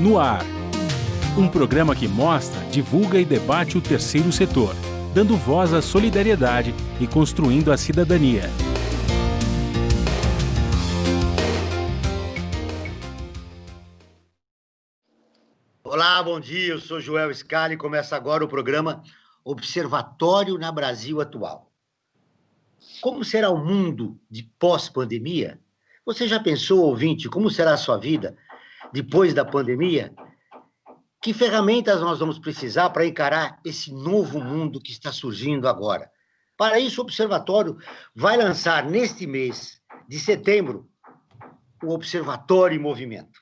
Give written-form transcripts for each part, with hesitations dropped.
No Ar. Um programa que mostra, divulga e debate o terceiro setor, dando voz à solidariedade e construindo a cidadania. Olá, bom dia, eu sou Joel Scali e começa agora o programa Observatório na Brasil Atual. Como será o mundo de pós-pandemia? Você já pensou, ouvinte, como será a sua vida depois da pandemia? Que ferramentas nós vamos precisar para encarar esse novo mundo que está surgindo agora? Para isso, o Observatório vai lançar neste mês de setembro o Observatório em Movimento.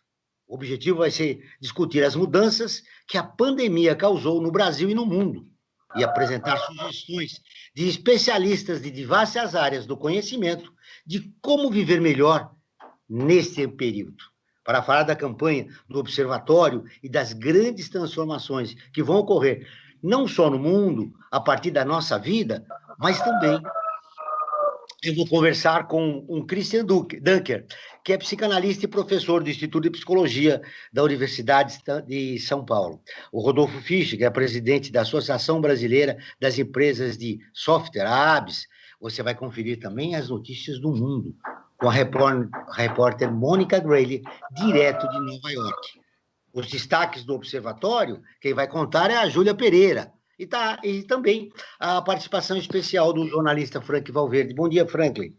O objetivo vai ser discutir as mudanças que a pandemia causou no Brasil e no mundo e apresentar sugestões de especialistas de diversas áreas do conhecimento de como viver melhor neste período. Para falar da campanha do Observatório e das grandes transformações que vão ocorrer, não só no mundo, a partir da nossa vida, mas também eu vou conversar com um Christian Dunker, que é psicanalista e professor do Instituto de Psicologia da Universidade de São Paulo. O Rodolfo Fischer, que é presidente da Associação Brasileira das Empresas de Software, a ABS. Você vai conferir também as notícias do mundo, com a repórter Mônica Grayle, direto de Nova York. Os destaques do Observatório, quem vai contar é a Júlia Pereira. E também a participação especial do jornalista Frank Valverde. Bom dia, Franklin.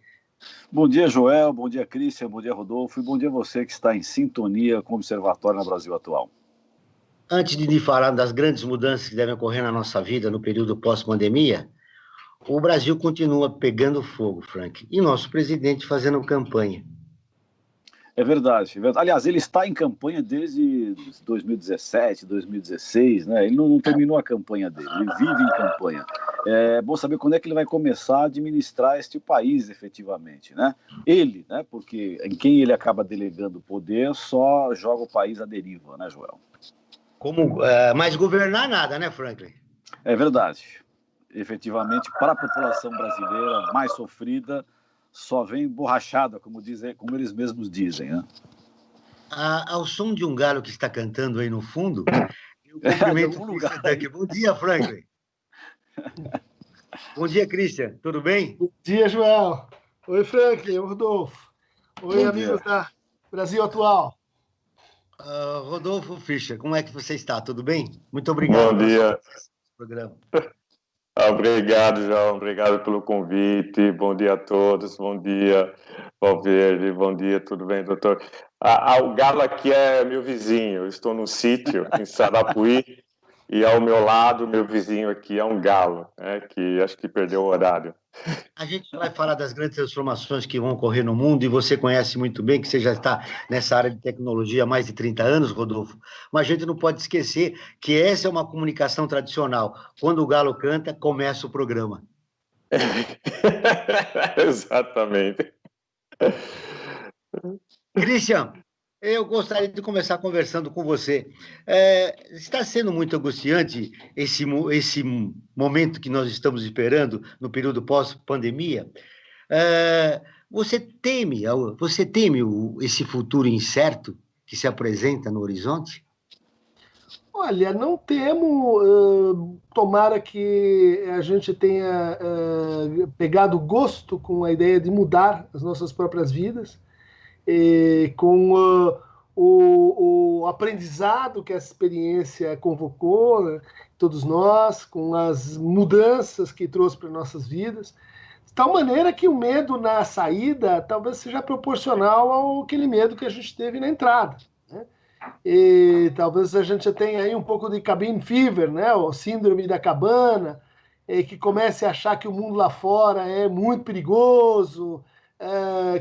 Bom dia, Joel. Bom dia, Christian. Bom dia, Rodolfo. E bom dia a você que está em sintonia com o Observatório na Brasil Atual. Antes de falar das grandes mudanças que devem ocorrer na nossa vida no período pós-pandemia, o Brasil continua pegando fogo, Frank, e nosso presidente fazendo campanha. É verdade. Aliás, ele está em campanha desde 2017, 2016, né? Ele não terminou a campanha dele, ele vive em campanha. É bom saber quando é que ele vai começar a administrar este país efetivamente, né? Ele, né? Porque em quem ele acaba delegando o poder só joga o país à deriva, né, Joel? Mas governar nada, né, Franklin? É verdade. Efetivamente, para a população brasileira mais sofrida, só vem borrachada, como eles mesmos dizem, né? Ao som de um galo que está cantando aí no fundo, eu cumprimento o Christian Dunker. Bom dia, Franklin. Bom dia, Christian. Tudo bem? Bom dia, Joel. Oi, Franklin. Oi, Rodolfo. Oi, Bom amigos dia. da Brasil Atual. Rodolfo Fischer, como é que você está? Tudo bem? Muito obrigado. Bom dia. Programa. Obrigado, João. Obrigado pelo convite. Bom dia a todos. Bom dia, Valverde. Bom dia, tudo bem, doutor? O galo aqui é meu vizinho. Eu estou num sítio em Sarapuí e ao meu lado, meu vizinho aqui é um galo, né, que acho que perdeu o horário. A gente vai falar das grandes transformações que vão ocorrer no mundo, e você conhece muito bem, que você já está nessa área de tecnologia há mais de 30 anos, Rodolfo, mas a gente não pode esquecer que essa é uma comunicação tradicional. Quando o galo canta, começa o programa. Exatamente. Christian, eu gostaria de começar conversando com você. Está sendo muito angustiante esse momento que nós estamos esperando no período pós-pandemia? Você teme esse futuro incerto que se apresenta no horizonte? Olha, não temo. Tomara que a gente tenha pegado gosto com a ideia de mudar as nossas próprias vidas, com o aprendizado que essa experiência convocou, né, todos nós, com as mudanças que trouxe para nossas vidas, de tal maneira que o medo na saída talvez seja proporcional àquele medo que a gente teve na entrada, né? E talvez a gente tenha aí um pouco de cabin fever, né, o síndrome da cabana, que comece a achar que o mundo lá fora é muito perigoso,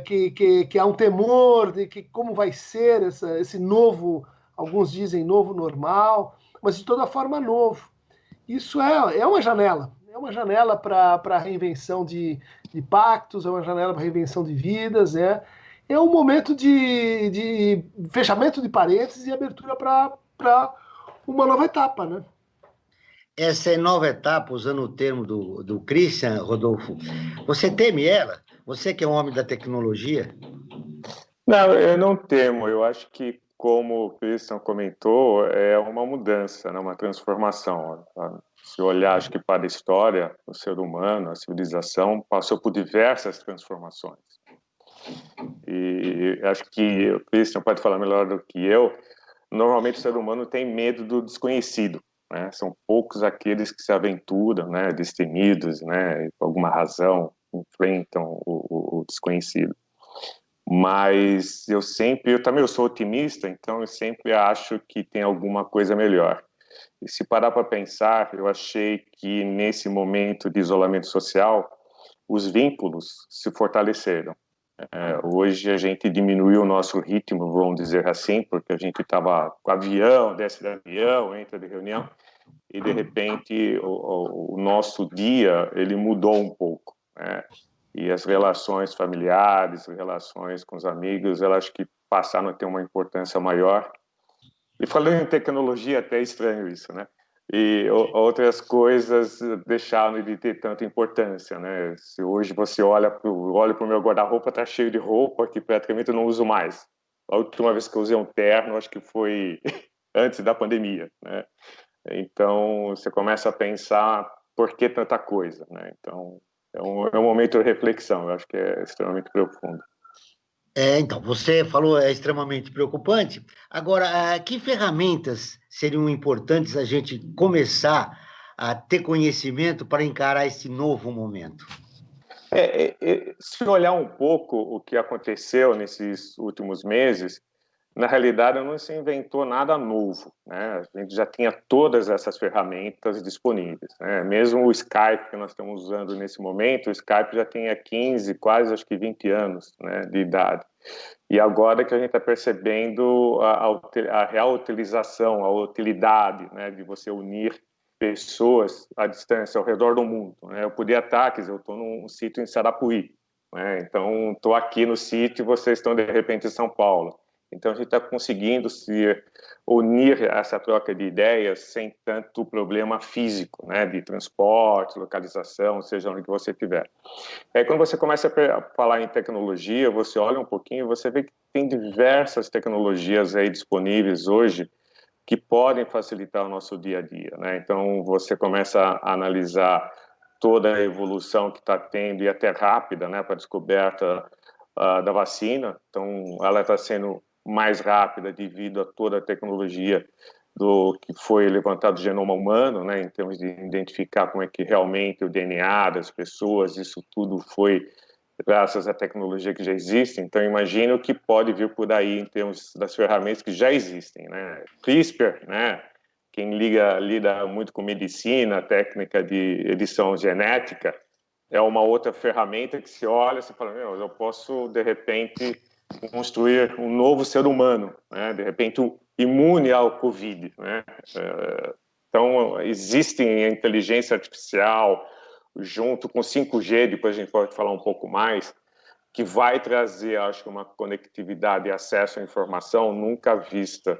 que há um temor de que como vai ser esse novo, alguns dizem novo normal, mas de toda forma novo. Isso é uma janela para a reinvenção de pactos, é uma janela para a reinvenção de vidas, é um momento de fechamento de parênteses e abertura para uma nova etapa, né? Essa nova etapa, usando o termo do Christian, Rodolfo, você teme ela? Você que é um homem da tecnologia? Não, eu não temo. Eu acho que como o Christian comentou, é uma mudança, né? Uma transformação. Se olhar, acho que para a história, o ser humano, a civilização, passou por diversas transformações. E acho que o Christian pode falar melhor do que eu. Normalmente o ser humano tem medo do desconhecido, né? São poucos aqueles que se aventuram, né, destemidos, né, por alguma razão, enfrentam o desconhecido. Mas eu também sou otimista, então eu sempre acho que tem alguma coisa melhor. E se parar para pensar, eu achei que nesse momento de isolamento social, os vínculos se fortaleceram. Hoje a gente diminuiu o nosso ritmo, vamos dizer assim, porque a gente estava com avião, desce de avião, entra de reunião, e de repente o nosso dia ele mudou um pouco, né? E as relações familiares, relações com os amigos, elas acho que passaram a ter uma importância maior. E falando em tecnologia, até é estranho isso, né? E outras coisas deixaram de ter tanta importância, né? Se hoje você olha para o meu guarda-roupa, tá cheio de roupa que praticamente eu não uso mais. A última vez que eu usei um terno, acho que foi antes da pandemia, né? Então, você começa a pensar por que tanta coisa, né? Então, é um momento de reflexão, eu acho que é extremamente profundo. Então, você falou é extremamente preocupante. Agora, que ferramentas seriam importantes a gente começar a ter conhecimento para encarar esse novo momento? Se olhar um pouco o que aconteceu nesses últimos meses, na realidade não se inventou nada novo, né? A gente já tinha todas essas ferramentas disponíveis, né? Mesmo o Skype que nós estamos usando nesse momento, o Skype já tinha 15, quase acho que 20 anos, né, de idade. E agora que a gente está percebendo a real utilização, a utilidade, né, de você unir pessoas à distância ao redor do mundo, né? Eu podia estar, quer dizer, eu estou num sítio em Sarapuí, né? Então estou aqui no sítio e vocês estão de repente em São Paulo. Então a gente está conseguindo se unir a essa troca de ideias sem tanto problema físico, né, de transporte, localização, seja onde você estiver. Aí quando você começa a falar em tecnologia, você olha um pouquinho e você vê que tem diversas tecnologias aí disponíveis hoje que podem facilitar o nosso dia a dia, né? Então você começa a analisar toda a evolução que está tendo e até rápida, né, para a descoberta da vacina. Então ela está sendo mais rápida devido a toda a tecnologia do que foi levantado o genoma humano, né, em termos de identificar como é que realmente o DNA das pessoas, isso tudo foi graças à tecnologia que já existe. Então imagino que pode vir por aí em termos das ferramentas que já existem, né? CRISPR, né? Quem lida muito com medicina, técnica de edição genética, é uma outra ferramenta que se olha e fala, eu posso de repente construir um novo ser humano, né? De repente imune ao Covid, né? Então existem a inteligência artificial junto com 5G, depois a gente pode falar um pouco mais, que vai trazer, acho que, uma conectividade e acesso à informação nunca vista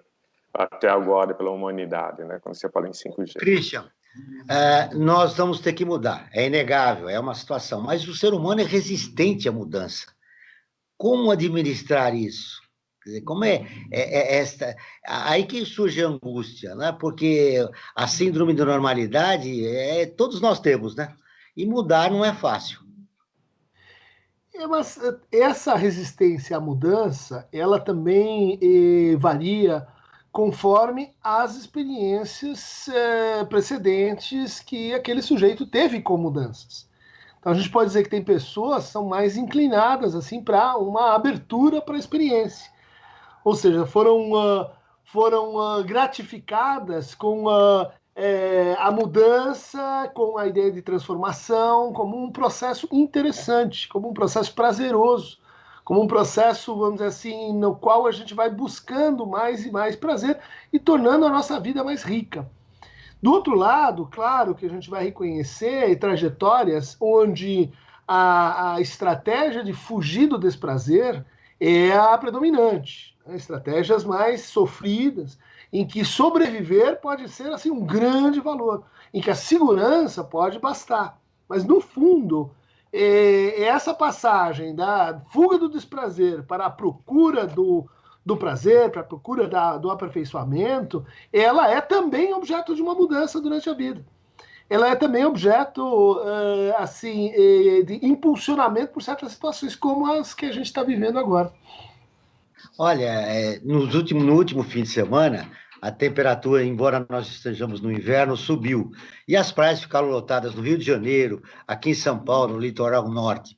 até agora pela humanidade, né? Quando você fala em 5G. Christian, nós vamos ter que mudar, é inegável, é uma situação, mas o ser humano é resistente à mudança. Como administrar isso? Quer dizer, como esta... Aí que surge a angústia, né? Porque a síndrome da normalidade todos nós temos, né? E mudar não é fácil. Mas essa resistência à mudança, ela também varia conforme as experiências precedentes que aquele sujeito teve com mudanças. Então a gente pode dizer que tem pessoas que são mais inclinadas assim para uma abertura para a experiência, ou seja, foram gratificadas com a mudança, com a ideia de transformação, como um processo interessante, como um processo prazeroso, como um processo, vamos dizer assim, no qual a gente vai buscando mais e mais prazer e tornando a nossa vida mais rica. Do outro lado, claro que a gente vai reconhecer trajetórias onde a estratégia de fugir do desprazer é a predominante, né? Estratégias mais sofridas, em que sobreviver pode ser assim um grande valor, em que a segurança pode bastar. Mas no fundo, essa passagem da fuga do desprazer para a procura do prazer, para a procura do aperfeiçoamento, ela é também objeto de uma mudança durante a vida. Ela é também objeto assim, de impulsionamento por certas situações, como as que a gente está vivendo agora. Olha, no último fim de semana, a temperatura, embora nós estejamos no inverno, subiu. E as praias ficaram lotadas no Rio de Janeiro, aqui em São Paulo, no litoral norte.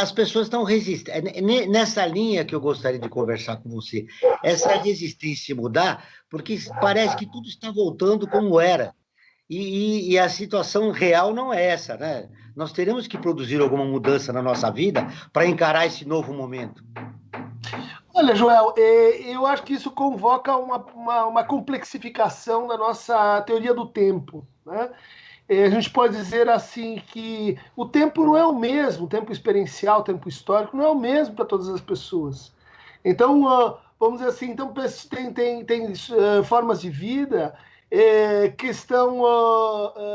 As pessoas estão resistentes. Nessa linha que eu gostaria de conversar com você, essa resistência a mudar, porque parece que tudo está voltando como era. E a situação real não é essa, né? Nós teremos que produzir alguma mudança na nossa vida para encarar esse novo momento. Olha, Joel, eu acho que isso convoca uma complexificação da nossa teoria do tempo, né? A gente pode dizer assim que o tempo não é o mesmo, o tempo experiencial, o tempo histórico não é o mesmo para todas as pessoas. Então, vamos dizer assim, então, tem formas de vida que estão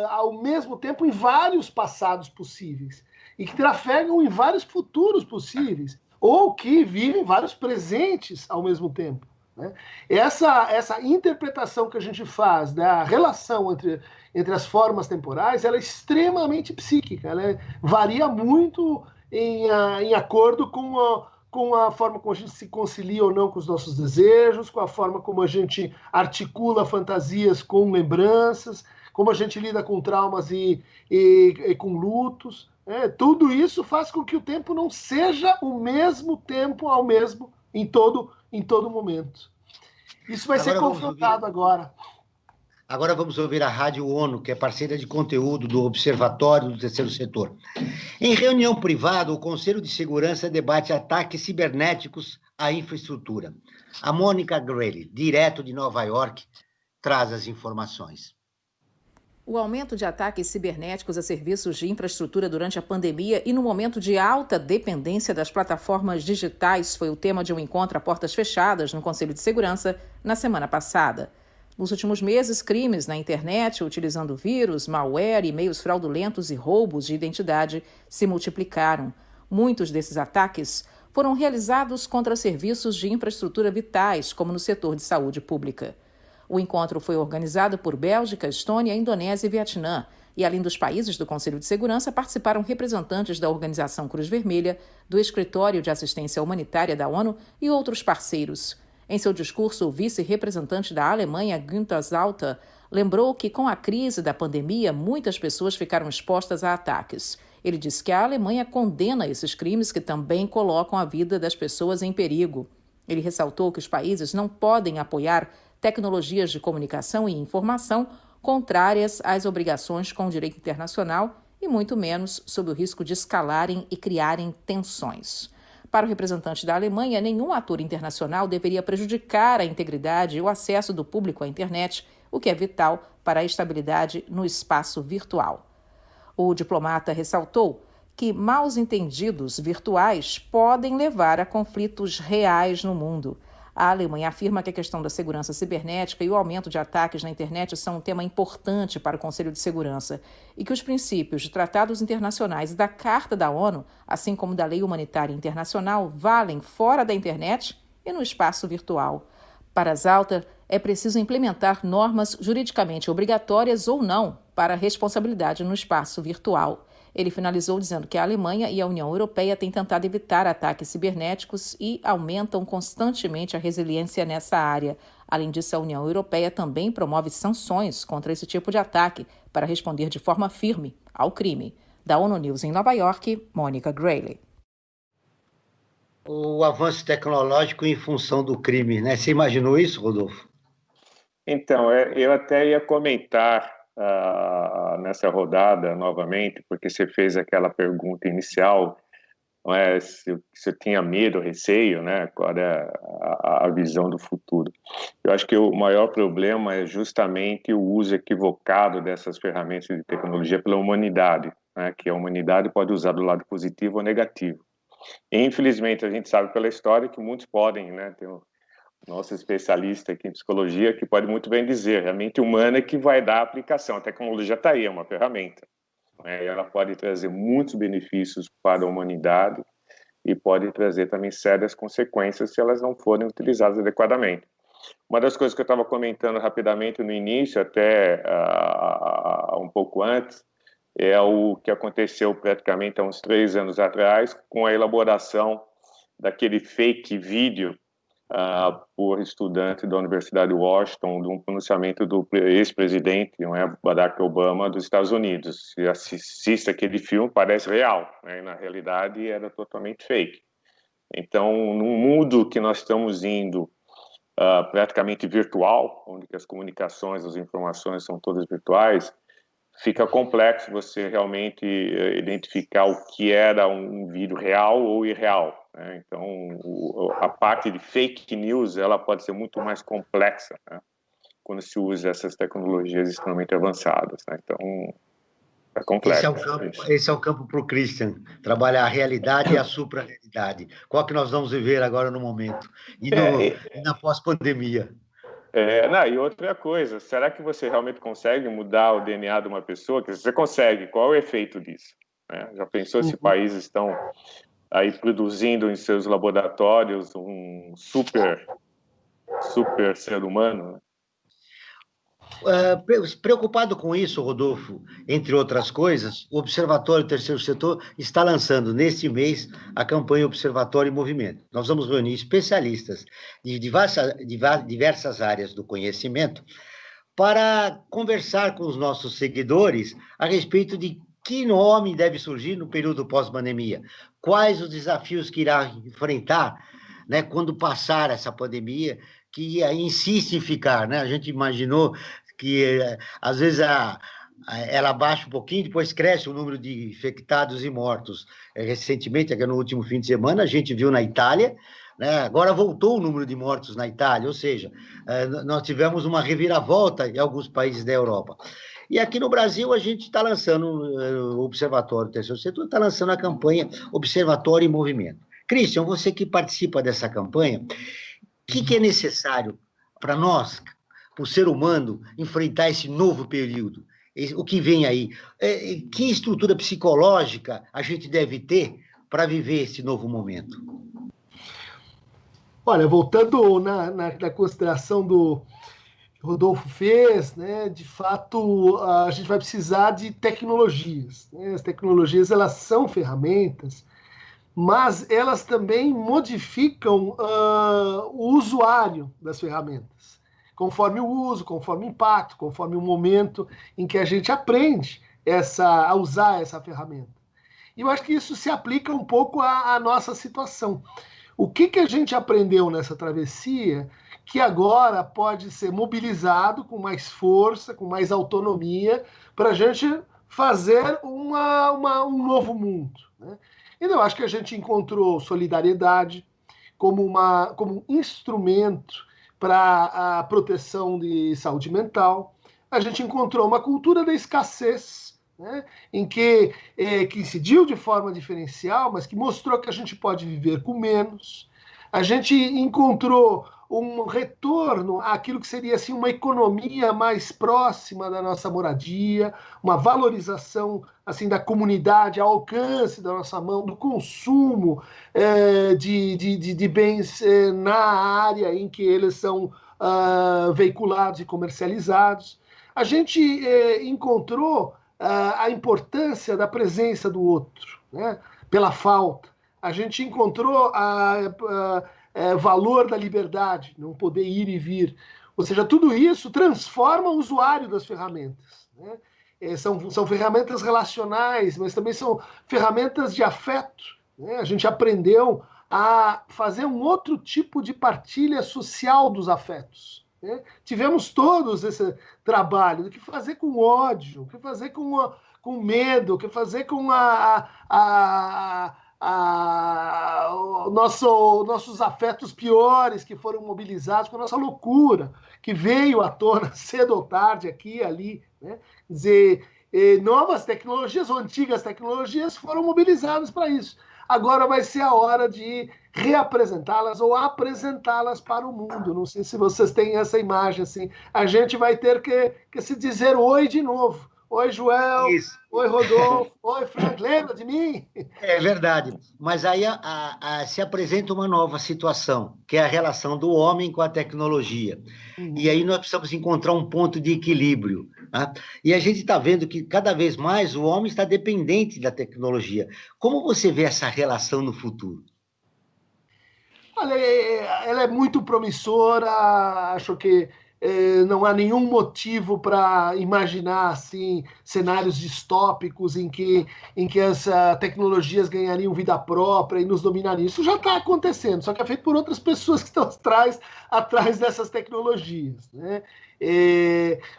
ao mesmo tempo em vários passados possíveis e que trafegam em vários futuros possíveis ou que vivem vários presentes ao mesmo tempo, né? Essa interpretação que a gente faz da relação entre as formas temporais, ela é extremamente psíquica, ela varia muito em acordo com a forma como a gente se concilia ou não com os nossos desejos, com a forma como a gente articula fantasias com lembranças, como a gente lida com traumas e com lutos. Tudo isso faz com que o tempo não seja o mesmo tempo em todo momento. Isso vai ser confrontado agora. Agora vamos ouvir a Rádio ONU, que é parceira de conteúdo do Observatório do Terceiro Setor. Em reunião privada, o Conselho de Segurança debate ataques cibernéticos à infraestrutura. A Mônica Grayle, direto de Nova York, traz as informações. O aumento de ataques cibernéticos a serviços de infraestrutura durante a pandemia e no momento de alta dependência das plataformas digitais foi o tema de um encontro a portas fechadas no Conselho de Segurança na semana passada. Nos últimos meses, crimes na internet, utilizando vírus, malware, e-mails fraudulentos e roubos de identidade se multiplicaram. Muitos desses ataques foram realizados contra serviços de infraestrutura vitais, como no setor de saúde pública. O encontro foi organizado por Bélgica, Estônia, Indonésia e Vietnã, e além dos países do Conselho de Segurança, participaram representantes da Organização Cruz Vermelha, do Escritório de Assistência Humanitária da ONU e outros parceiros. Em seu discurso, o vice-representante da Alemanha, Günther Zauter, lembrou que com a crise da pandemia, muitas pessoas ficaram expostas a ataques. Ele disse que a Alemanha condena esses crimes que também colocam a vida das pessoas em perigo. Ele ressaltou que os países não podem apoiar tecnologias de comunicação e informação contrárias às obrigações com o direito internacional e muito menos sob o risco de escalarem e criarem tensões. Para o representante da Alemanha, nenhum ator internacional deveria prejudicar a integridade e o acesso do público à internet, o que é vital para a estabilidade no espaço virtual. O diplomata ressaltou que maus entendidos virtuais podem levar a conflitos reais no mundo. A Alemanha afirma que a questão da segurança cibernética e o aumento de ataques na internet são um tema importante para o Conselho de Segurança e que os princípios de tratados internacionais e da Carta da ONU, assim como da Lei Humanitária Internacional, valem fora da internet e no espaço virtual. Para Zauter, é preciso implementar normas juridicamente obrigatórias ou não para a responsabilidade no espaço virtual. Ele finalizou dizendo que a Alemanha e a União Europeia têm tentado evitar ataques cibernéticos e aumentam constantemente a resiliência nessa área. Além disso, a União Europeia também promove sanções contra esse tipo de ataque para responder de forma firme ao crime. Da ONU News em Nova York, Mônica Grayle. O avanço tecnológico em função do crime, né? Você imaginou isso, Rodolfo? Então, eu até ia comentar nessa rodada novamente, porque você fez aquela pergunta inicial, não é, se eu tinha medo, receio, né, qual é a visão do futuro. Eu acho que o maior problema é justamente o uso equivocado dessas ferramentas de tecnologia pela humanidade, né, que a humanidade pode usar do lado positivo ou negativo. E, infelizmente, a gente sabe pela história que muitos podem, né, tem nosso especialista aqui em psicologia, que pode muito bem dizer, a mente humana é que vai dar a aplicação. A tecnologia está aí, é uma ferramenta. Né? E ela pode trazer muitos benefícios para a humanidade, e pode trazer também sérias consequências se elas não forem utilizadas adequadamente. Uma das coisas que eu estava comentando rapidamente no início, até um pouco antes, é o que aconteceu praticamente há uns 3 anos atrás, com a elaboração daquele fake vídeo por estudante da Universidade de Washington, de um pronunciamento do ex-presidente, não é, Barack Obama, dos Estados Unidos. Se assiste aquele filme, parece real, né? Na realidade era totalmente fake. Então, num mundo que nós estamos indo praticamente virtual, onde as comunicações, as informações são todas virtuais, fica complexo você realmente identificar o que era um vídeo real ou irreal, né? Então, a parte de fake news, ela pode ser muito mais complexa, né? Quando se usa essas tecnologias extremamente avançadas, né? Então, é complexo. Esse é o campo para o Christian, trabalhar a realidade e a supra-realidade. Qual que nós vamos viver agora no momento? E na pós-pandemia. E outra coisa, será que você realmente consegue mudar o DNA de uma pessoa? Que você consegue, qual é o efeito disso? Né? Já pensou se países estão aí produzindo em seus laboratórios um super ser humano? Né? Preocupado com isso, Rodolfo, entre outras coisas, o Observatório Terceiro Setor está lançando neste mês a campanha Observatório em Movimento. Nós vamos reunir especialistas de diversas áreas do conhecimento para conversar com os nossos seguidores a respeito de que nome deve surgir no período pós-pandemia, quais os desafios que irá enfrentar, né, quando passar essa pandemia, que insiste em ficar, né? A gente imaginou que às vezes ela baixa um pouquinho, depois cresce o número de infectados e mortos. Recentemente, no último fim de semana, a gente viu na Itália, né, agora voltou o número de mortos na Itália, ou seja, nós tivemos uma reviravolta em alguns países da Europa. E aqui no Brasil, a gente está lançando, o Observatório Terceiro Setor está lançando a campanha Observatório em Movimento. Christian, você que participa dessa campanha, o que é necessário para nós, para o ser humano, enfrentar esse novo período? O que vem aí? Que estrutura psicológica a gente deve ter para viver esse novo momento? Olha, voltando na consideração do que o Rodolfo fez, né, de fato, a gente vai precisar de tecnologias. Né? As tecnologias, elas são ferramentas, mas elas também modificam o usuário das ferramentas, conforme o uso, conforme o impacto, conforme o momento em que a gente aprende a usar essa ferramenta. E eu acho que isso se aplica um pouco à nossa situação. O que a gente aprendeu nessa travessia que agora pode ser mobilizado com mais força, com mais autonomia, para a gente fazer um novo mundo, né? Então, eu acho que a gente encontrou solidariedade como um instrumento para a proteção de saúde mental. A gente encontrou uma cultura da escassez, né, em que incidiu de forma diferencial, mas que mostrou que a gente pode viver com menos. A gente encontrou um retorno àquilo que seria assim, uma economia mais próxima da nossa moradia, uma valorização assim da comunidade ao alcance da nossa mão, do consumo de bens na área em que eles são veiculados e comercializados. A gente encontrou a importância da presença do outro, né, pela falta. A gente encontrou valor da liberdade, não poder ir e vir. Ou seja, tudo isso transforma o usuário das ferramentas, né? São ferramentas relacionais, mas também são ferramentas de afeto, né? A gente aprendeu a fazer um outro tipo de partilha social dos afetos, né? Tivemos todos esse trabalho do que fazer com ódio, o que fazer com medo, o que fazer com nossos afetos piores que foram mobilizados, com a nossa loucura, que veio à tona cedo ou tarde, aqui e ali, né? Quer dizer, novas tecnologias ou antigas tecnologias foram mobilizadas para isso. Agora vai ser a hora de reapresentá-las ou apresentá-las para o mundo. Não sei se vocês têm essa imagem assim. A gente vai ter que se dizer oi de novo. Oi, Joel. Isso. Oi, Rodolfo. Oi, Frank. Lembra de mim? É verdade. Mas aí se apresenta uma nova situação, que é a relação do homem com a tecnologia. E aí nós precisamos encontrar um ponto de equilíbrio, né? E a gente está vendo que cada vez mais o homem está dependente da tecnologia. Como você vê essa relação no futuro? Olha, ela é muito promissora, acho que não há nenhum motivo para imaginar assim, cenários distópicos em que as tecnologias ganhariam vida própria e nos dominariam. Isso já está acontecendo, só que é feito por outras pessoas que estão atrás dessas tecnologias, né?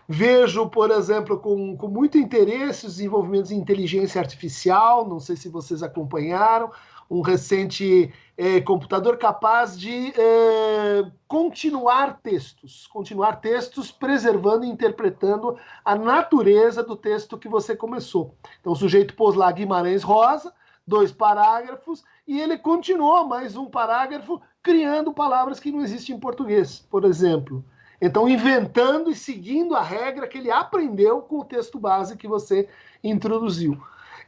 Vejo, por exemplo, com muito interesse os desenvolvimentos em inteligência artificial, não sei se vocês acompanharam, um recente computador capaz de continuar textos preservando e interpretando a natureza do texto que você começou. Então o sujeito pôs lá Guimarães Rosa, 2 parágrafos, e ele continuou mais um parágrafo criando palavras que não existem em português, por exemplo. Então, inventando e seguindo a regra que ele aprendeu com o texto base que você introduziu.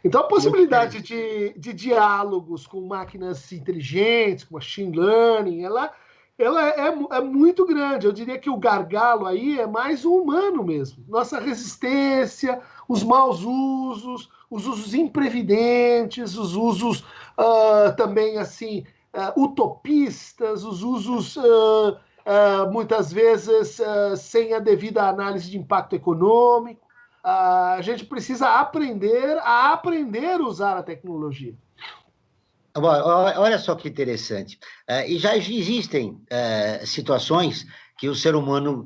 Então, a possibilidade de diálogos com máquinas inteligentes, com machine learning, ela é muito grande. Eu diria que o gargalo aí é mais o humano mesmo. Nossa resistência, os maus usos, os usos imprevidentes, os usos também assim utopistas, os usos muitas vezes sem a devida análise de impacto econômico. A gente precisa aprender a usar a tecnologia. Olha só que interessante. E já existem situações que o ser humano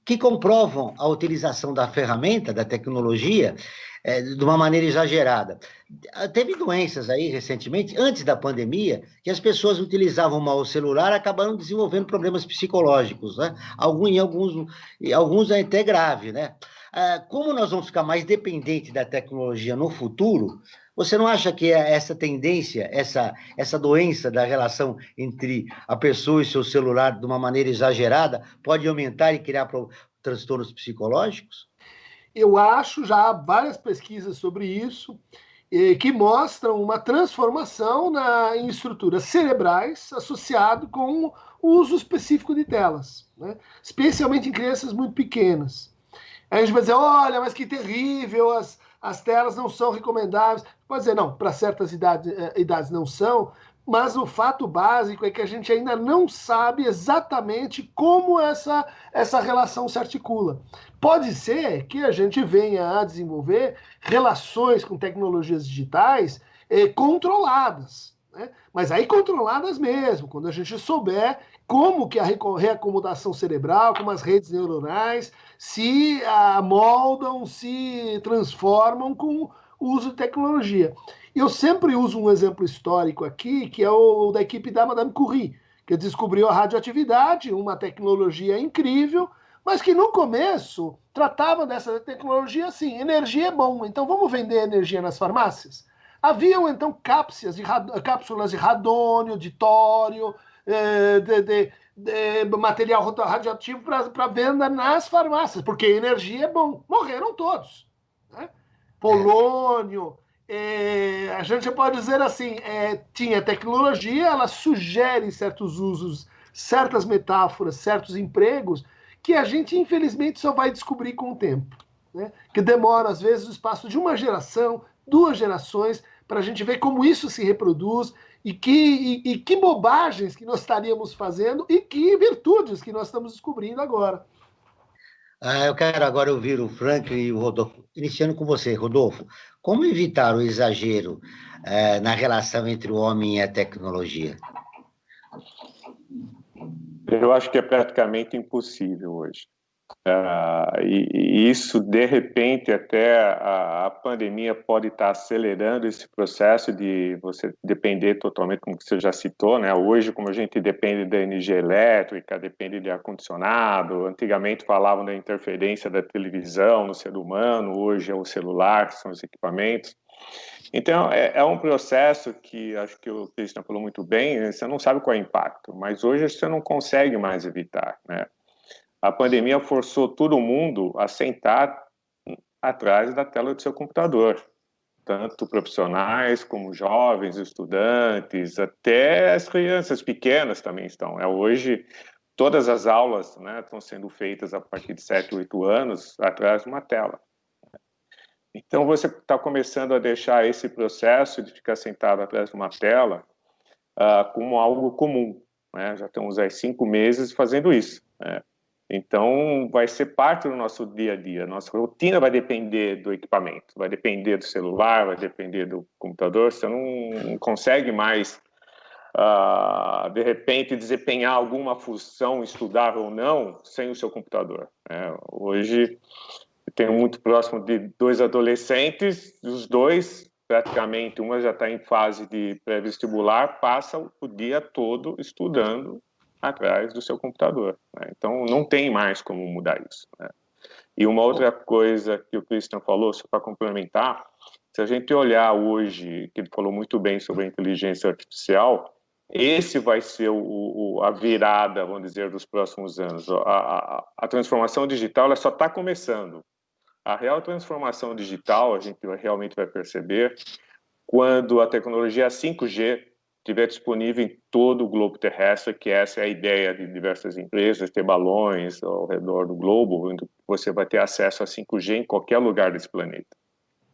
que comprovam a utilização da ferramenta, da tecnologia, de uma maneira exagerada. Teve doenças aí recentemente, antes da pandemia, que as pessoas utilizavam mal o celular, acabaram desenvolvendo problemas psicológicos, né? Alguns é até grave, né? Como nós vamos ficar mais dependentes da tecnologia no futuro, você não acha que essa tendência, essa doença da relação entre a pessoa e seu celular de uma maneira exagerada pode aumentar e criar transtornos psicológicos? Eu acho, já há várias pesquisas sobre isso, que mostram uma transformação em estruturas cerebrais associado com o uso específico de telas, né? Especialmente em crianças muito pequenas. Aí a gente vai dizer, olha, mas que terrível, as telas não são recomendáveis. Pode dizer, não, para certas idades não são, mas o fato básico é que a gente ainda não sabe exatamente como essa relação se articula. Pode ser que a gente venha a desenvolver relações com tecnologias digitais controladas, né? Mas aí controladas mesmo, quando a gente souber como que a reacomodação cerebral, como as redes neuronais se amoldam, se transformam com o uso de tecnologia. Eu sempre uso um exemplo histórico aqui, que é o da equipe da Madame Curie, que descobriu a radioatividade, uma tecnologia incrível, mas que no começo tratava dessa tecnologia assim, energia é bom, então vamos vender energia nas farmácias? Haviam então cápsulas de radônio, de tório, de material radioativo para venda nas farmácias, porque energia é bom. Morreram todos, né? Polônio, a gente pode dizer assim, tinha tecnologia, ela sugere certos usos, certas metáforas, certos empregos, que a gente, infelizmente, só vai descobrir com o tempo, né? Que demora, às vezes, o espaço de uma geração, 2 gerações, para a gente ver como isso se reproduz e que bobagens que nós estaríamos fazendo e que virtudes que nós estamos descobrindo agora. Eu quero agora ouvir o Frank e o Rodolfo. Iniciando com você, Rodolfo. Como evitar o exagero na relação entre o homem e a tecnologia? Eu acho que é praticamente impossível hoje. E isso, de repente, até a pandemia pode estar acelerando esse processo de você depender totalmente, como você já citou, né? Hoje, como a gente depende da energia elétrica, depende de ar-condicionado, antigamente falavam da interferência da televisão no ser humano, hoje é o celular, que são os equipamentos. Então, é um processo que, acho que o Cristian falou muito bem, você não sabe qual é o impacto, mas hoje você não consegue mais evitar, né? A pandemia forçou todo mundo a sentar atrás da tela do seu computador. Tanto profissionais como jovens, estudantes, até as crianças pequenas também estão. Hoje, todas as aulas, né, estão sendo feitas a partir de 7, 8 anos atrás de uma tela. Então, você está começando a deixar esse processo de ficar sentado atrás de uma tela como algo comum, né? Já estamos há 5 meses fazendo isso, né? Então, vai ser parte do nosso dia a dia. Nossa rotina vai depender do equipamento, vai depender do celular, vai depender do computador. Você não consegue mais, de repente, desempenhar alguma função, estudar ou não, sem o seu computador, né? Hoje, eu tenho muito próximo de 2 adolescentes, os dois, praticamente, uma já está em fase de pré-vestibular, passa o dia todo estudando atrás do seu computador, né? Então, não tem mais como mudar isso, né? E uma outra coisa que o Christian falou, só para complementar, se a gente olhar hoje, que ele falou muito bem sobre a inteligência artificial, esse vai ser a virada, vamos dizer, dos próximos anos. A transformação digital ela só está começando. A real transformação digital a gente realmente vai perceber quando a tecnologia 5G estiver disponível em todo o globo terrestre, que essa é a ideia de diversas empresas, ter balões ao redor do globo, onde você vai ter acesso a 5G em qualquer lugar desse planeta.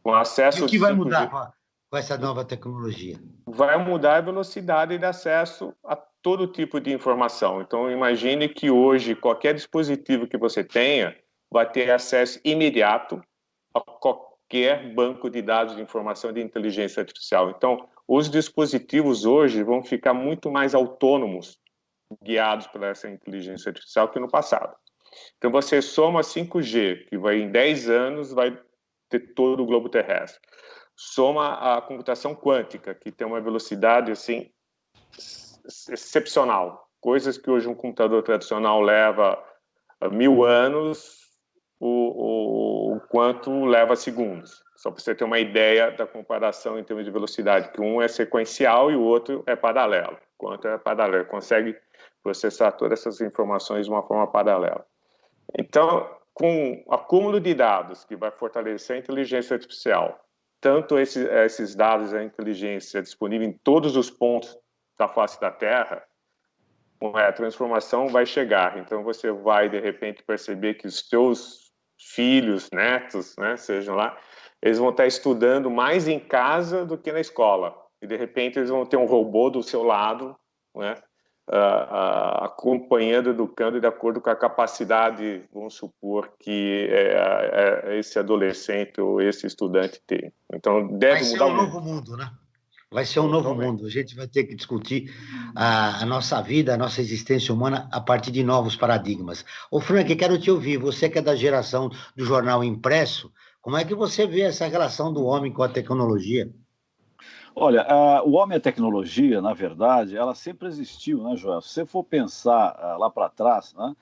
Com acesso E o que vai 5G, mudar com essa nova tecnologia? vai mudar a velocidade de acesso a todo tipo de informação. Então, imagine que hoje qualquer dispositivo que você tenha vai ter acesso imediato a qualquer banco de dados de informação de inteligência artificial. Então, os dispositivos hoje vão ficar muito mais autônomos, guiados por essa inteligência artificial, que no passado. Então, você soma 5G, que vai em 10 anos, vai ter todo o globo terrestre. Soma a computação quântica, que tem uma velocidade, assim, excepcional. Coisas que hoje um computador tradicional leva 1000 anos, o quanto leva segundos. Só para você ter uma ideia da comparação em termos de velocidade, que um é sequencial e o outro é paralelo. Quanto é paralelo, consegue processar todas essas informações de uma forma paralela. Então, com o acúmulo de dados que vai fortalecer a inteligência artificial, tanto esses dados, a inteligência disponível em todos os pontos da face da Terra, a transformação vai chegar. Então, você vai, de repente, perceber que os seus filhos, netos, né, sejam lá, eles vão estar estudando mais em casa do que na escola. E, de repente, eles vão ter um robô do seu lado, né, acompanhando, educando de acordo com a capacidade, vamos supor, que esse adolescente ou esse estudante tem. Então, deve mudar um novo mundo, né? Vai ser um novo mundo. A gente vai ter que discutir a nossa vida, a nossa existência humana a partir de novos paradigmas. Ô, Frank, quero te ouvir. Você que é da geração do jornal impresso, como é que você vê essa relação do homem com a tecnologia? Olha, o homem e a tecnologia, na verdade, ela sempre existiu, né, Joel? Se você for pensar lá para trás, né,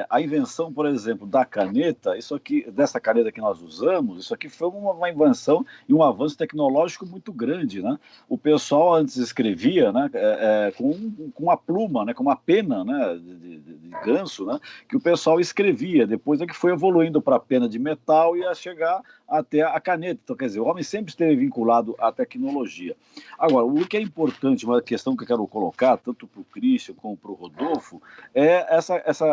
a invenção, por exemplo, da caneta, isso aqui, dessa caneta que nós usamos, isso aqui foi uma invenção e um avanço tecnológico muito grande, né? O pessoal antes escrevia, né, com uma pluma, né, com uma pena, né, de ganso, né, que o pessoal escrevia. Depois é que foi evoluindo para a pena de metal e a chegar até a caneta. Então, quer dizer, o homem sempre esteve vinculado à tecnologia. Agora, o que é importante, uma questão que eu quero colocar, tanto para o Christian como para o Rodolfo, é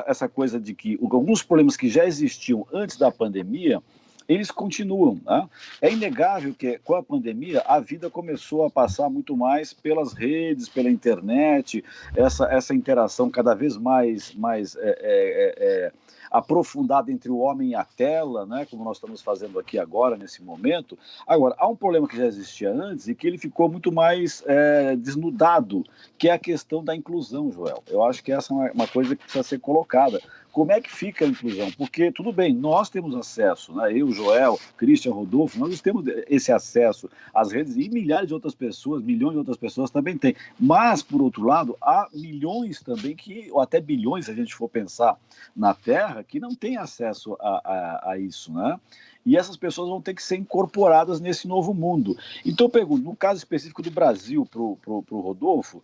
essa coisa de que alguns problemas que já existiam antes da pandemia, eles continuam, né? É inegável que com a pandemia a vida começou a passar muito mais pelas redes, pela internet, essa interação cada vez mais aprofundada entre o homem e a tela, né, como nós estamos fazendo aqui agora, nesse momento. Agora, há um problema que já existia antes e que ele ficou muito mais desnudado, que é a questão da inclusão, Joel. Eu acho que essa é uma coisa que precisa ser colocada. Como é que fica a inclusão? Porque, tudo bem, nós temos acesso, né? Eu, Joel, Christian, Rodolfo, nós temos esse acesso às redes e milhares de outras pessoas, milhões de outras pessoas também têm. Mas, por outro lado, há milhões também, ou até bilhões, se a gente for pensar na Terra, que não têm acesso a isso, né? e essas pessoas vão ter que ser incorporadas nesse novo mundo. Então eu pergunto, no caso específico do Brasil, para o Rodolfo,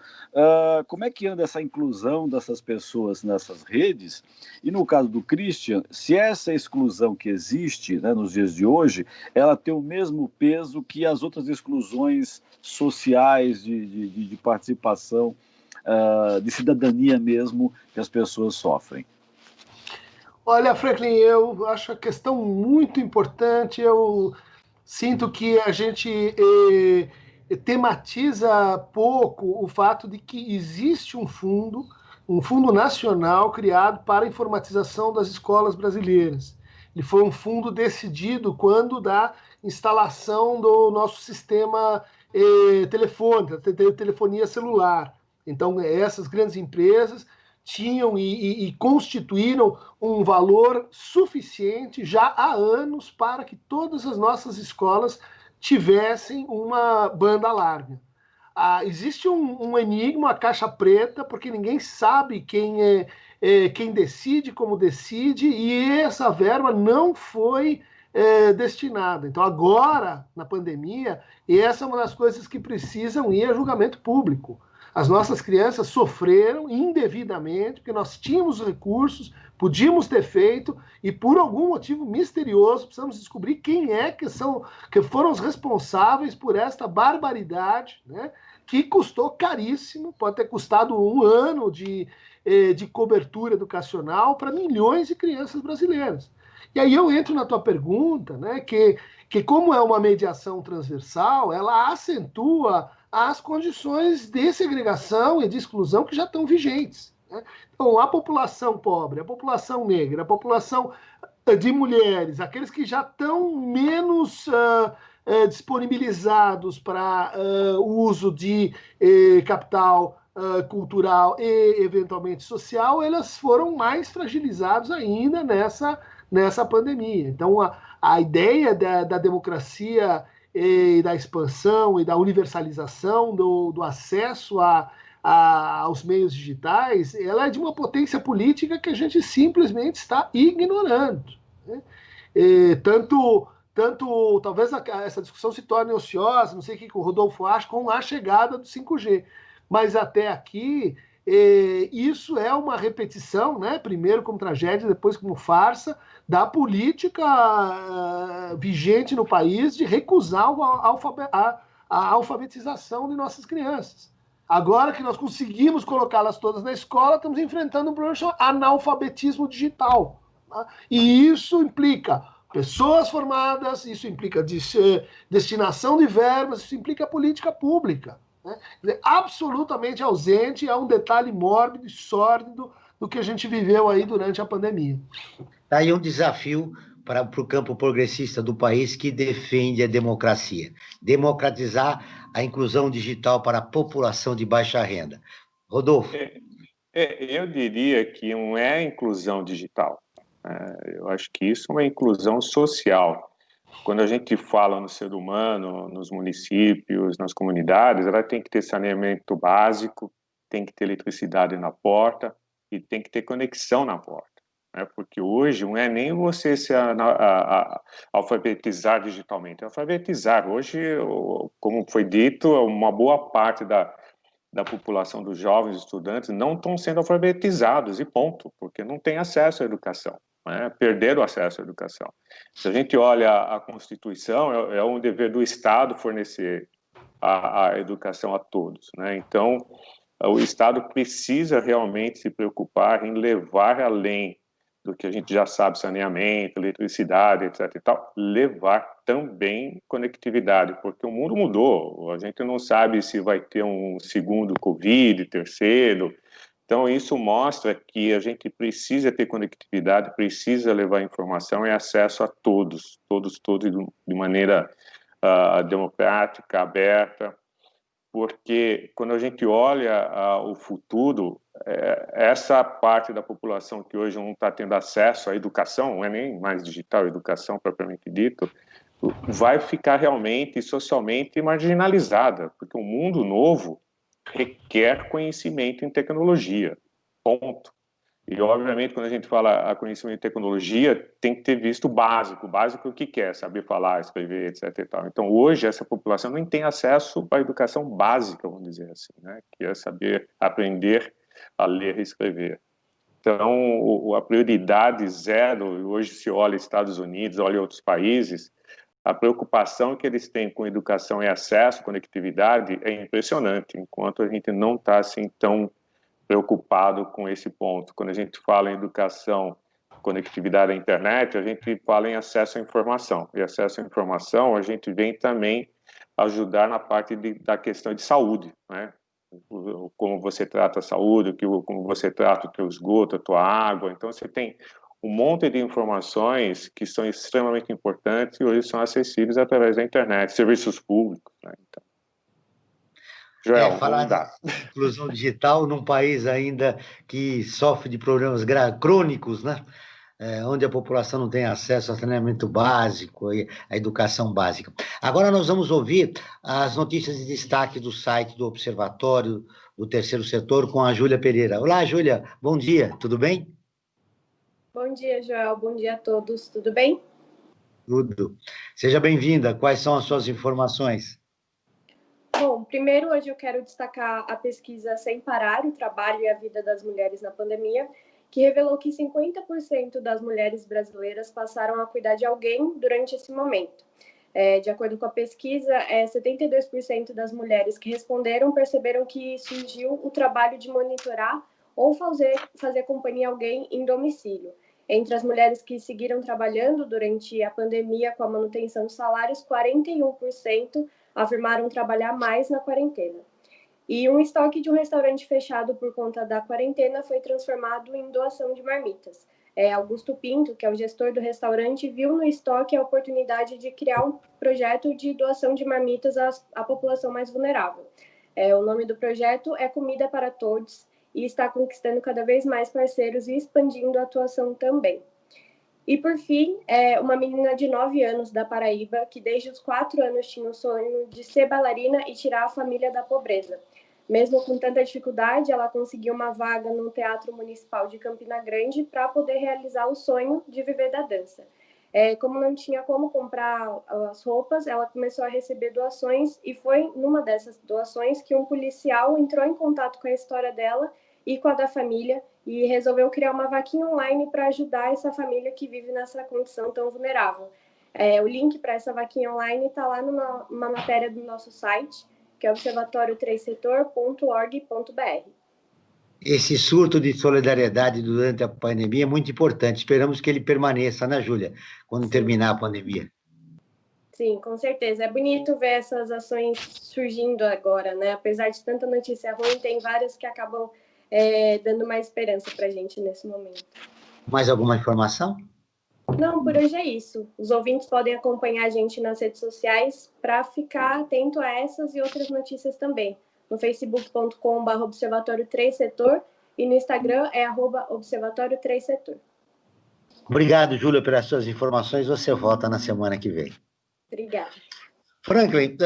como é que anda essa inclusão dessas pessoas nessas redes? E no caso do Christian, se essa exclusão que existe, né, nos dias de hoje, ela tem o mesmo peso que as outras exclusões sociais de participação, de cidadania mesmo, que as pessoas sofrem. Olha, Franklin, eu acho a questão muito importante. Eu sinto que a gente tematiza pouco o fato de que existe um fundo nacional criado para a informatização das escolas brasileiras. Ele foi um fundo decidido quando da instalação do nosso sistema telefônico, telefonia celular. Então, essas grandes empresas tinham e constituíram um valor suficiente já há anos para que todas as nossas escolas tivessem uma banda larga. Existe um enigma, a caixa preta, porque ninguém sabe quem decide, como decide, e essa verba não foi destinada. Então, agora, na pandemia, essa é uma das coisas que precisam ir a julgamento público. As nossas crianças sofreram indevidamente, porque nós tínhamos recursos, podíamos ter feito, e por algum motivo misterioso, precisamos descobrir quem é que foram os responsáveis por esta barbaridade, né, que custou caríssimo, pode ter custado um ano de cobertura educacional para milhões de crianças brasileiras. E aí eu entro na tua pergunta, né, que como é uma mediação transversal, ela acentua as condições de segregação e de exclusão que já estão vigentes, né? Então, a população pobre, a população negra, a população de mulheres, aqueles que já estão menos disponibilizados para o uso de capital cultural e, eventualmente, social, elas foram mais fragilizados ainda nessa pandemia. Então, a ideia da democracia e da expansão e da universalização do acesso aos meios digitais, ela é de uma potência política que a gente simplesmente está ignorando, né? Tanto talvez essa discussão se torne ociosa, não sei o que o Rodolfo acha, com a chegada do 5G. Mas até aqui, isso é uma repetição, né? Primeiro como tragédia, depois como farsa, da política vigente no país de recusar a alfabetização de nossas crianças. Agora que nós conseguimos colocá-las todas na escola, estamos enfrentando um problema chamado analfabetismo digital, tá? E isso implica pessoas formadas, isso implica destinação de verbas, isso implica política pública, né? Absolutamente ausente, é um detalhe mórbido e sórdido do que a gente viveu aí durante a pandemia. Aí um desafio para o campo progressista do país que defende a democracia. Democratizar a inclusão digital para a população de baixa renda. Rodolfo. Eu diria que não é inclusão digital. Eu acho que isso é uma inclusão social. Quando a gente fala no ser humano, nos municípios, nas comunidades, ela tem que ter saneamento básico, tem que ter eletricidade na porta e tem que ter conexão na porta. Porque hoje não é nem você se alfabetizar digitalmente, é alfabetizar. Hoje, como foi dito, uma boa parte da população dos jovens estudantes não estão sendo alfabetizados, e ponto, porque não tem acesso à educação, né? Perderam o acesso à educação. Se a gente olha a Constituição, é um dever do Estado fornecer a educação a todos, né? Então, o Estado precisa realmente se preocupar em levar além do que a gente já sabe, saneamento, eletricidade, etc. e tal, levar também conectividade, porque o mundo mudou, a gente não sabe se vai ter um segundo Covid, terceiro, então isso mostra que a gente precisa ter conectividade, precisa levar informação e acesso a todos, de maneira democrática, aberta, porque quando a gente olha o futuro, essa parte da população que hoje não está tendo acesso à educação, não é nem mais digital, educação propriamente dito, vai ficar realmente socialmente marginalizada, porque o mundo novo requer conhecimento em tecnologia, ponto. E, obviamente, quando a gente fala a conhecimento de tecnologia, tem que ter visto o básico. O básico o que é? Saber falar, escrever, etc. E tal. Então, hoje, essa população não tem acesso à educação básica, vamos dizer assim, né? Que é saber aprender a ler e escrever. Então, a prioridade zero, hoje se olha Estados Unidos, olha outros países, a preocupação que eles têm com educação e acesso, conectividade, é impressionante, enquanto a gente não está assim tão preocupado com esse ponto. Quando a gente fala em educação, conectividade à internet, a gente fala em acesso à informação. E acesso à informação, a gente vem também ajudar na parte da questão de saúde, né? Como você trata a saúde, como você trata o teu esgoto, a tua água. Então, você tem um monte de informações que são extremamente importantes e hoje são acessíveis através da internet, serviços públicos, né? Então, Joel, Falar não dá. de inclusão digital num país ainda que sofre de problemas crônicos, né? Onde a população não tem acesso ao saneamento básico e à educação básica. Agora nós vamos ouvir as notícias de destaque do site do Observatório do Terceiro Setor com a Júlia Pereira. Olá, Júlia, bom dia, tudo bem? Bom dia, Joel, bom dia a todos, tudo bem? Tudo. Seja bem-vinda, quais são as suas informações? Bom, primeiro hoje eu quero destacar a pesquisa Sem Parar, o trabalho e a vida das mulheres na pandemia, que revelou que 50% das mulheres brasileiras passaram a cuidar de alguém durante esse momento. De acordo com a pesquisa, 72% das mulheres que responderam perceberam que surgiu o trabalho de monitorar ou fazer companhia a alguém em domicílio. Entre as mulheres que seguiram trabalhando durante a pandemia com a manutenção dos salários, 41% afirmaram trabalhar mais na quarentena. E um estoque de um restaurante fechado por conta da quarentena foi transformado em doação de marmitas. Augusto Pinto, que é o gestor do restaurante, viu no estoque a oportunidade de criar um projeto de doação de marmitas à população mais vulnerável. O nome do projeto é Comida para Todos e está conquistando cada vez mais parceiros e expandindo a atuação também. E, por fim, uma menina de 9 anos da Paraíba, que desde os 4 anos tinha o sonho de ser bailarina e tirar a família da pobreza. Mesmo com tanta dificuldade, ela conseguiu uma vaga no Teatro Municipal de Campina Grande para poder realizar o sonho de viver da dança. Como não tinha como comprar as roupas, ela começou a receber doações e foi numa dessas doações que um policial entrou em contato com a história dela e com a da família e resolveu criar uma vaquinha online para ajudar essa família que vive nessa condição tão vulnerável. O link para essa vaquinha online está lá numa matéria do nosso site, que é observatório3setor.org.br. Esse surto de solidariedade durante a pandemia é muito importante. Esperamos que ele permaneça, né, Júlia, quando terminar a pandemia. Sim, com certeza. É bonito ver essas ações surgindo agora, né? Apesar de tanta notícia ruim, tem várias que acabam dando mais esperança para a gente nesse momento. Mais alguma informação? Não, por hoje é isso. Os ouvintes podem acompanhar a gente nas redes sociais para ficar atento a essas e outras notícias também. No facebook.com/observatório3setor e no Instagram é @observatório3setor. Obrigado, Júlia, pelas suas informações. Você volta na semana que vem. Obrigada. Franklin,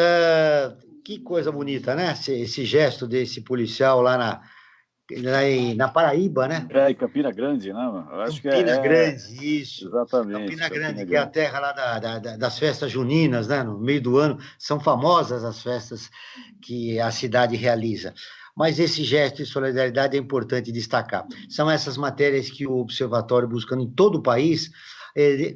que coisa bonita, né? Esse gesto desse policial lá na Paraíba, né? Em Campina Grande, né? Eu acho Campina Grande, isso. Exatamente. Campina Grande, que é a terra lá das festas juninas, né? No meio do ano, são famosas as festas que a cidade realiza. Mas esse gesto de solidariedade é importante destacar. São essas matérias que o Observatório busca em todo o país,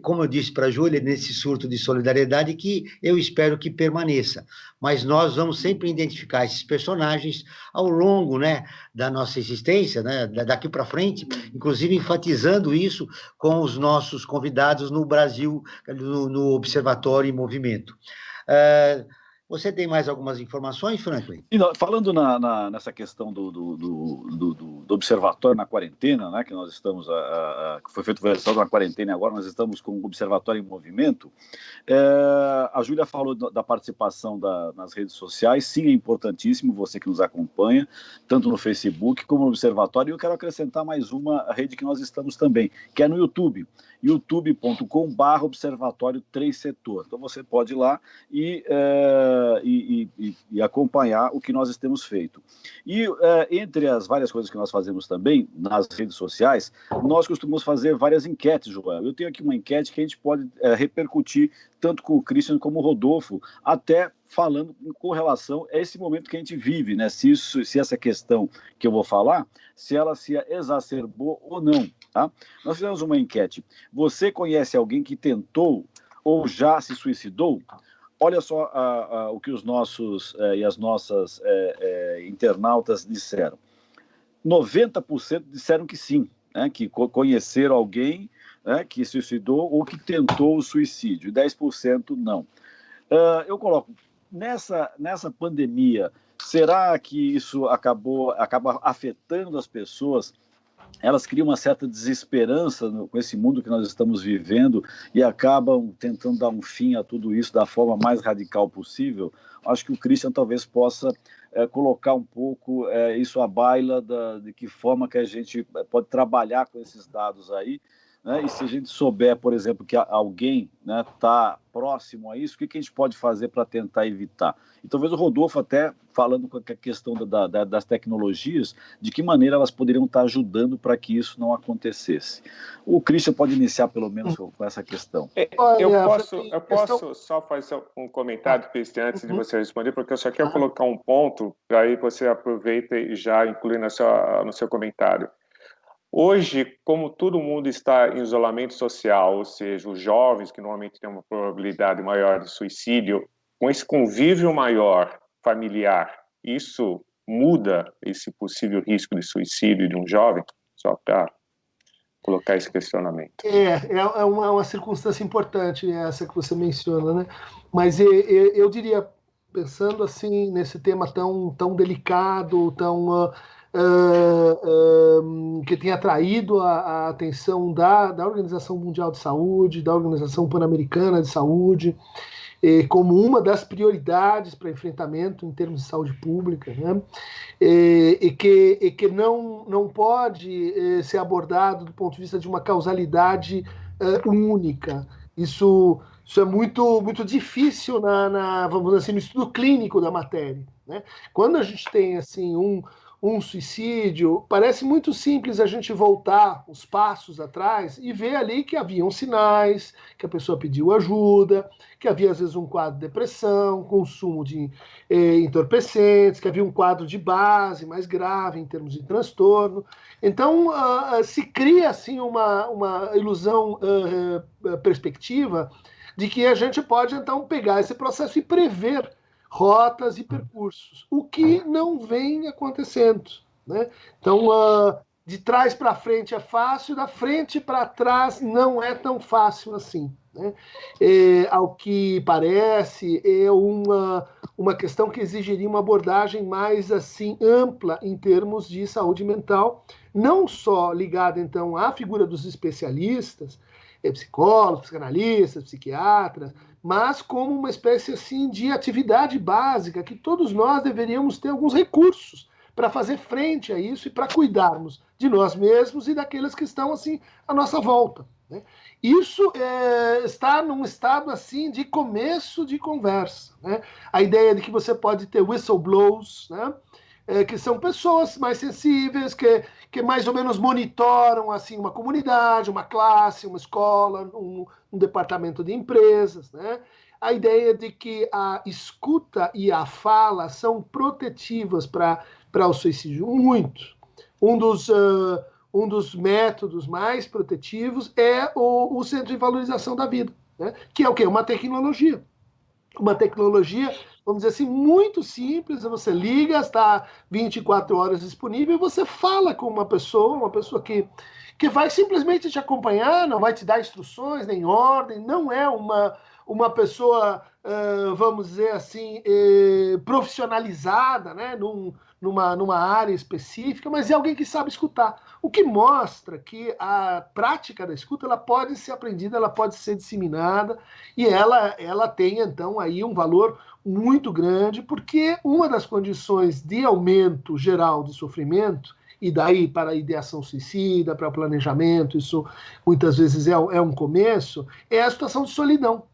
como eu disse para a Júlia, nesse surto de solidariedade que eu espero que permaneça. Mas nós vamos sempre identificar esses personagens ao longo, né, da nossa existência, né, daqui para frente, inclusive enfatizando isso com os nossos convidados no Brasil, no Observatório em Movimento. Você tem mais algumas informações, Franklin? Falando nessa questão do observatório na quarentena, né, que nós estamos, que foi feito o resultado na quarentena e agora nós estamos com o Observatório em Movimento, a Júlia falou da participação nas redes sociais, sim, é importantíssimo, você que nos acompanha, tanto no Facebook como no Observatório, e eu quero acrescentar mais uma rede que nós estamos também, que é no YouTube, youtube.com/observatório3setor. Então você pode ir lá e e acompanhar o que nós temos feito. E entre as várias coisas que nós fazemos também nas redes sociais, nós costumamos fazer várias enquetes, Joel. Eu tenho aqui uma enquete que a gente pode repercutir tanto com o Christian como o Rodolfo, até falando com relação a esse momento que a gente vive, né? Se essa questão que eu vou falar, se ela se exacerbou ou não, tá? Nós fizemos uma enquete. Você conhece alguém que tentou ou já se suicidou? Olha só o que os nossos e as nossas internautas disseram. 90% disseram que sim, né? Que conheceram alguém, né, que se suicidou ou que tentou o suicídio, e 10% não. Eu coloco, nessa pandemia, será que isso acaba afetando as pessoas? Elas criam uma certa desesperança com esse mundo que nós estamos vivendo e acabam tentando dar um fim a tudo isso da forma mais radical possível. Acho que o Christian talvez possa colocar um pouco isso à baila de que forma que a gente pode trabalhar com esses dados aí, né? E se a gente souber, por exemplo, que alguém está próximo a isso, o que a gente pode fazer para tentar evitar? E talvez o Rodolfo, até falando com a questão das tecnologias, de que maneira elas poderiam estar ajudando para que isso não acontecesse. O Christian pode iniciar, pelo menos, com essa questão. Eu posso só fazer um comentário, Christian, antes de você responder, porque eu só quero colocar um ponto, aí você aproveita e já inclui no seu comentário. Hoje, como todo mundo está em isolamento social, ou seja, os jovens, que normalmente têm uma probabilidade maior de suicídio, com esse convívio maior familiar, isso muda esse possível risco de suicídio de um jovem? Só para colocar esse questionamento. É uma circunstância importante essa que você menciona, né? Mas eu diria, pensando assim, nesse tema tão delicado, que tem atraído a atenção da Organização Mundial de Saúde, da Organização Pan-Americana de Saúde, como uma das prioridades para enfrentamento em termos de saúde pública, né? E que não pode ser abordado do ponto de vista de uma causalidade única. Isso é muito difícil vamos dizer assim, no estudo clínico da matéria, né? Quando a gente tem assim um suicídio, parece muito simples a gente voltar os passos atrás e ver ali que haviam sinais, que a pessoa pediu ajuda, que havia às vezes um quadro de depressão, consumo de entorpecentes, que havia um quadro de base mais grave em termos de transtorno. Então, se cria assim uma ilusão perspectiva de que a gente pode então pegar esse processo e prever rotas e percursos, o que não vem acontecendo, né? Então, de trás para frente é fácil, da frente para trás não é tão fácil assim, né? Ao que parece, é uma questão que exigiria uma abordagem mais assim ampla em termos de saúde mental, não só ligada então à figura dos especialistas, psicólogos, psicanalistas, psiquiatras, mas como uma espécie assim de atividade básica que todos nós deveríamos ter alguns recursos para fazer frente a isso e para cuidarmos de nós mesmos e daqueles que estão assim à nossa volta, né? Isso está num estado assim de começo de conversa, né? A ideia de que você pode ter whistleblowers, né? Que são pessoas mais sensíveis, que mais ou menos monitoram assim uma comunidade, uma classe, uma escola, um departamento de empresas, né? A ideia de que a escuta e a fala são protetivas para o suicídio. Muito. Um dos métodos mais protetivos é o Centro de Valorização da Vida, né? Que é o quê? Uma tecnologia. Uma tecnologia, vamos dizer assim, muito simples. Você liga, está 24 horas disponível e você fala com uma pessoa que vai simplesmente te acompanhar, não vai te dar instruções, nem ordem, não é uma pessoa, vamos dizer assim, profissionalizada, né, numa área específica, mas é alguém que sabe escutar. O que mostra que a prática da escuta ela pode ser aprendida, ela pode ser disseminada, e ela tem, então, aí um valor muito grande, porque uma das condições de aumento geral de sofrimento, e daí para a ideação suicida, para o planejamento, isso muitas vezes é um começo, é a situação de solidão.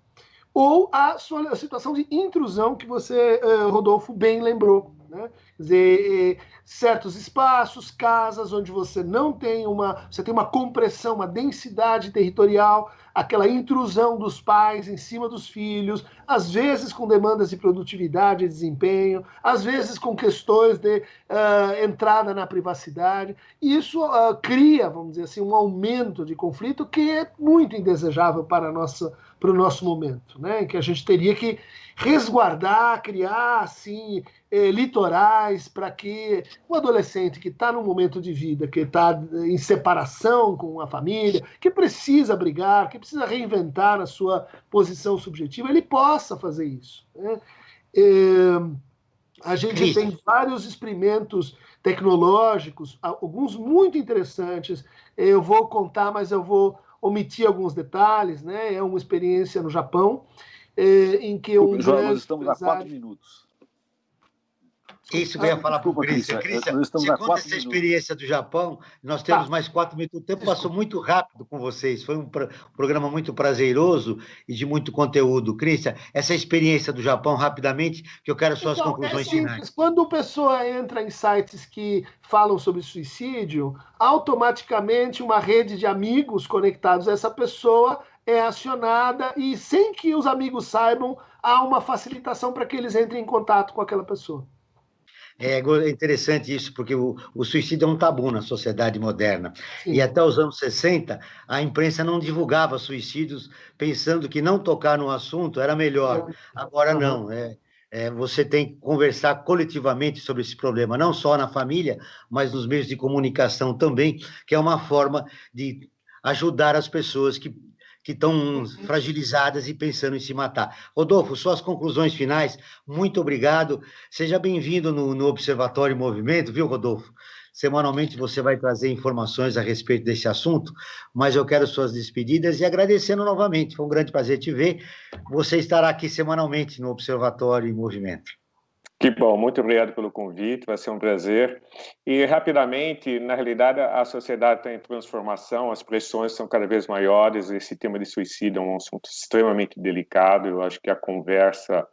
ou a situação de intrusão que você, Rodolfo, bem lembrou, né? Quer dizer, certos espaços, casas onde você não tem você tem uma compressão, uma densidade territorial, aquela intrusão dos pais em cima dos filhos, às vezes com demandas de produtividade e desempenho, às vezes com questões de entrada na privacidade. E isso cria, vamos dizer assim, um aumento de conflito que é muito indesejável para o nosso momento, né? Em que a gente teria que resguardar, criar assim, litorais para que o adolescente que está num momento de vida, que está em separação com a família, que precisa brigar, que precisa reinventar a sua posição subjetiva, ele possa fazer isso, né? A gente tem vários experimentos tecnológicos, alguns muito interessantes. Eu vou contar, mas eu vou omitir alguns detalhes, né? É uma experiência no Japão, em que nós estamos a 4 minutos. Isso que eu ia falar para o Cristian. Você conta essa experiência do Japão, nós temos mais 4 minutos. O tempo passou muito rápido com vocês, foi um programa muito prazeroso e de muito conteúdo. Cristian, essa experiência do Japão, rapidamente, que eu quero suas conclusões finais. Quando a pessoa entra em sites que falam sobre suicídio, automaticamente uma rede de amigos conectados a essa pessoa é acionada e, sem que os amigos saibam, há uma facilitação para que eles entrem em contato com aquela pessoa. É interessante isso, porque o suicídio é um tabu na sociedade moderna. Sim. E até os anos 60, a imprensa não divulgava suicídios, pensando que não tocar no assunto era melhor. Agora não, você tem que conversar coletivamente sobre esse problema, não só na família, mas nos meios de comunicação também, que é uma forma de ajudar as pessoas que estão fragilizadas e pensando em se matar. Rodolfo, suas conclusões finais, muito obrigado. Seja bem-vindo no Observatório Movimento, viu, Rodolfo? Semanalmente você vai trazer informações a respeito desse assunto, mas eu quero suas despedidas e agradecendo novamente. Foi um grande prazer te ver. Você estará aqui semanalmente no Observatório Movimento. Que bom, muito obrigado pelo convite, vai ser um prazer. E, rapidamente, na realidade, a sociedade está em transformação, as pressões são cada vez maiores, esse tema de suicídio é um assunto extremamente delicado, eu acho que a conversa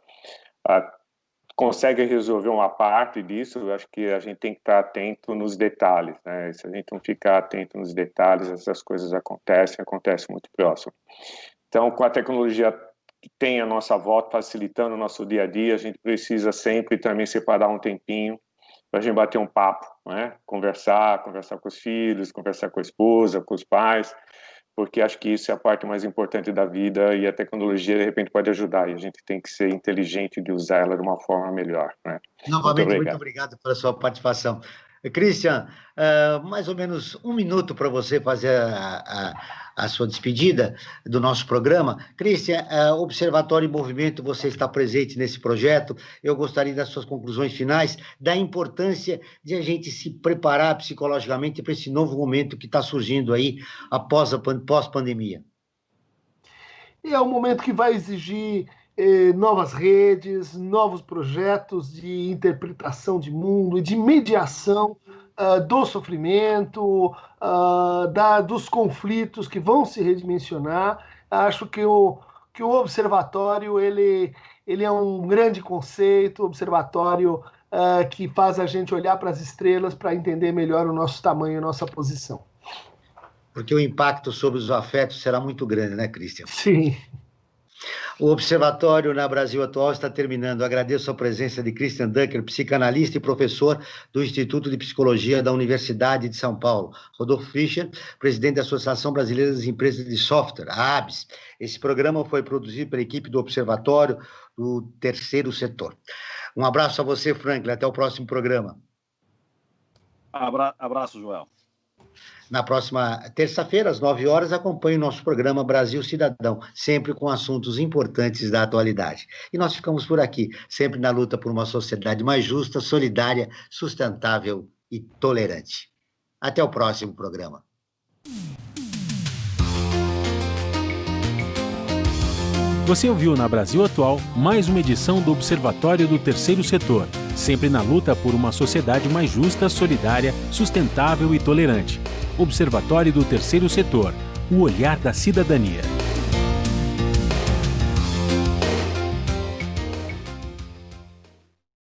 consegue resolver uma parte disso, eu acho que a gente tem que estar atento nos detalhes, né? Se a gente não ficar atento nos detalhes, essas coisas acontecem muito próximo. Então, com a tecnologia que tem a nossa volta, facilitando o nosso dia a dia, a gente precisa sempre também separar um tempinho para a gente bater um papo, né? Conversar com os filhos, conversar com a esposa, com os pais, porque acho que isso é a parte mais importante da vida e a tecnologia, de repente, pode ajudar, e a gente tem que ser inteligente de usar ela de uma forma melhor, né? Novamente, muito obrigado pela sua participação. Cristian, mais ou menos 1 minuto para você fazer a sua despedida do nosso programa. Cristian, Observatório em Movimento, você está presente nesse projeto. Eu gostaria das suas conclusões finais, da importância de a gente se preparar psicologicamente para esse novo momento que está surgindo aí após a pós-pandemia. É um momento que vai exigir novas redes, novos projetos de interpretação de mundo e de mediação do sofrimento, dos conflitos que vão se redimensionar. Acho que o observatório ele é um grande conceito, observatório que faz a gente olhar para as estrelas para entender melhor o nosso tamanho e a nossa posição. Porque o impacto sobre os afetos será muito grande, né, Cristian? Sim. O Observatório na Brasil Atual está terminando. Agradeço a presença de Christian Dunker, psicanalista e professor do Instituto de Psicologia da Universidade de São Paulo. Rodolfo Fischer, presidente da Associação Brasileira das Empresas de Software, a ABS. Esse programa foi produzido pela equipe do Observatório do Terceiro Setor. Um abraço a você, Franklin. Até o próximo programa. Abraço, Joel. Na próxima terça-feira, às 9 horas, acompanhe o nosso programa Brasil Cidadão, sempre com assuntos importantes da atualidade. E nós ficamos por aqui, sempre na luta por uma sociedade mais justa, solidária, sustentável e tolerante. Até o próximo programa. Você ouviu na Brasil Atual mais uma edição do Observatório do Terceiro Setor, sempre na luta por uma sociedade mais justa, solidária, sustentável e tolerante. Observatório do Terceiro Setor, o olhar da cidadania.